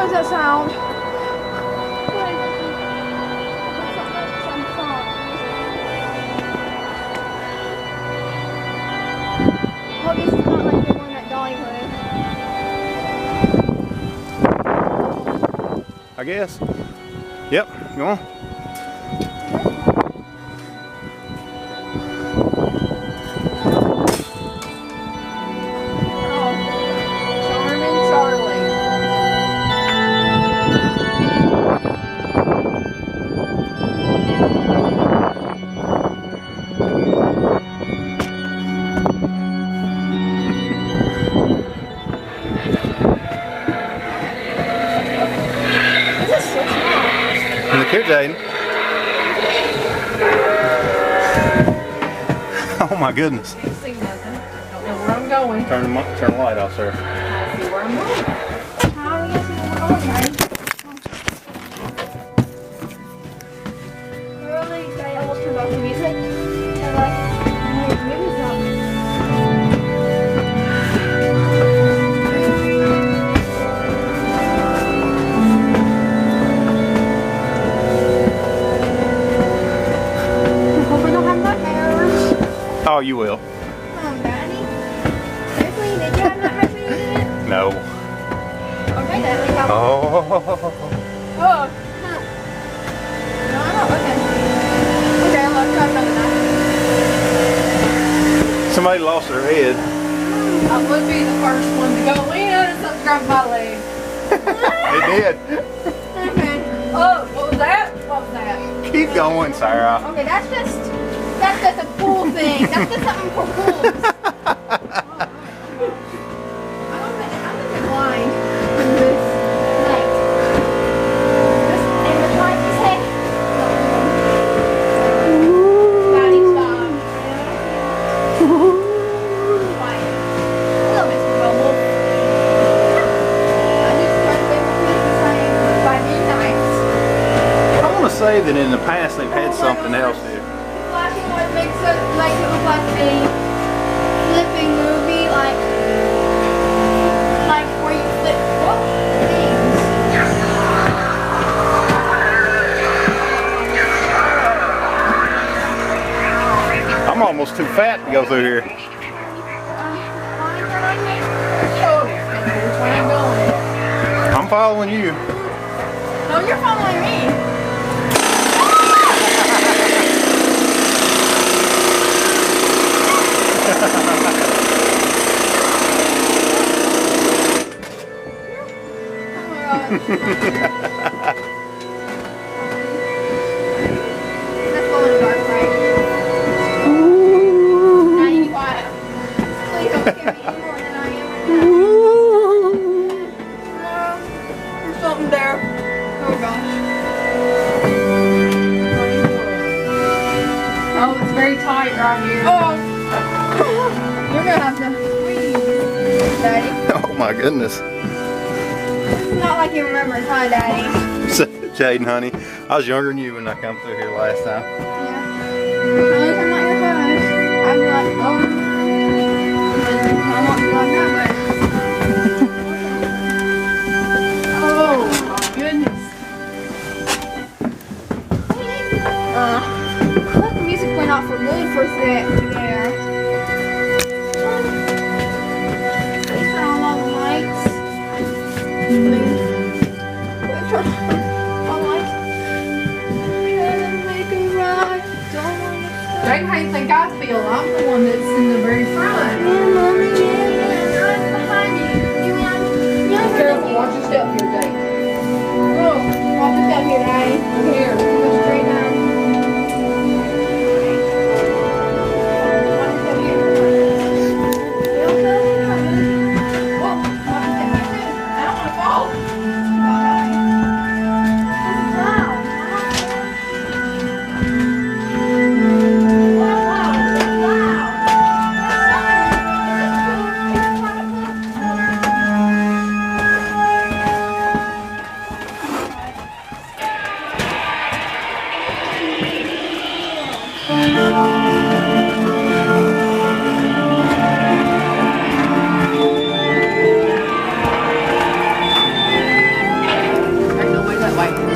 does that sound? Oh, this is not like the one that Dolly put. I guess. Yep, go on. Look here, Jaden. Oh my goodness. Can't see nothing. Don't know where I'm going. Turn the light off, sir. I see where I'm going. How are you guys going to Really? I almost turned off the music. And like, the music's on. Oh, you will. Oh, Daddy. Seriously, did you have nightmares when you did it? No. Okay, Daddy. Oh. Oh. Huh. No, I'm not looking. Okay, I'll try another night. Somebody lost their head. I would be the first one to go in and something grabbed my leg. It did. Okay. Oh, what was that? What was that? Keep going, Sarah. Okay, that's just a cool thing. That's just something for fools. I'm gonna be blind in this night. And the light is head. Daddy, stop. Quiet. Hello, Mr. Bumble. I need to try to stay with me the same by midnight. I want to say that in the past they've had something else here. Flashing what makes it like it look like a flipping movie, like where you flip things. I'm almost too fat to go through here. Oh, which way I'm going? I'm following you. No, you're following me. Let's go in the dark, right? Now you be quiet. Please don't scare me any more than I am right now. There's something there. Oh gosh. Oh, it's very tight right here. Oh! You're gonna have to squeeze, Daddy. Oh my goodness. It's not like you remember, huh, Daddy? Jaden, honey, I was younger than you when I come through here last time. Yeah. Unless I'm not your crush, I'd be like, oh. I'm not like that, but. Oh, my goodness. Look, the music went off for good for a sec there. Please turn on all the lights. Please turn on all the lights. Jaden, how do you think I feel? I'm the one that's in the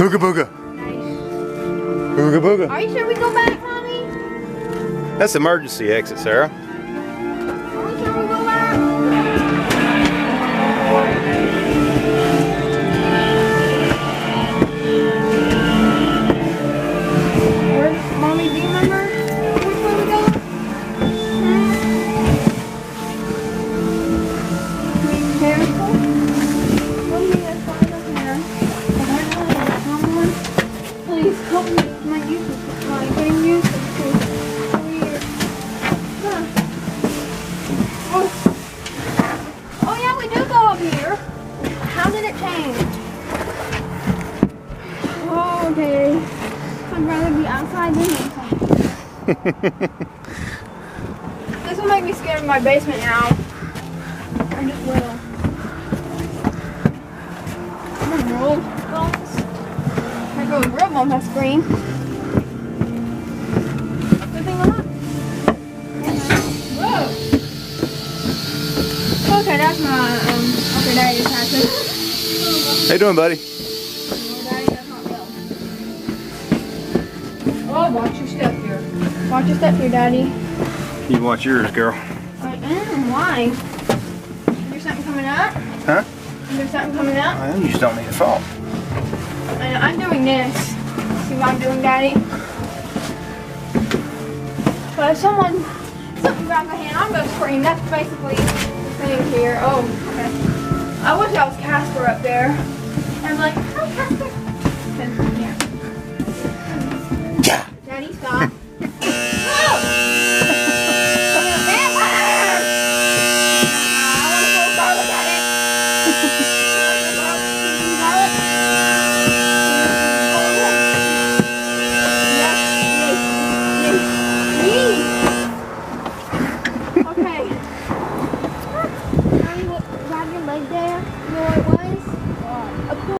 Booga booga. Booga booga. Are you sure we go back, Mommy? That's emergency exit, Sarah. Are you sure we go back? Where, Mommy, do you remember which way we go? Be careful. Mommy, there's flies up here. I don't know if there's someone. Please help me. My youth is getting used to this. Weird. Huh. Oh yeah, we do go up here. How did it change? Oh, okay. I'd rather be outside than inside. This will make me scared of my basement now. I just will. I'm gonna roll bumps. I go real bump on screen. Good thing I'm not. Whoa! Okay, that's my okay, Daddy's passing. How you doing, buddy? No, Daddy does not know. Oh, watch your step here. Watch your step here, Daddy. You watch yours, girl. I am. Why? Is there something coming up? Huh? Is there something coming up? You just don't need to fall. I'm doing this. See what I'm doing, Daddy? But if something grabs my hand, I'm gonna scream. That's basically the thing here. Oh, okay. I wish I was Casper up there. I'm like, hi Casper.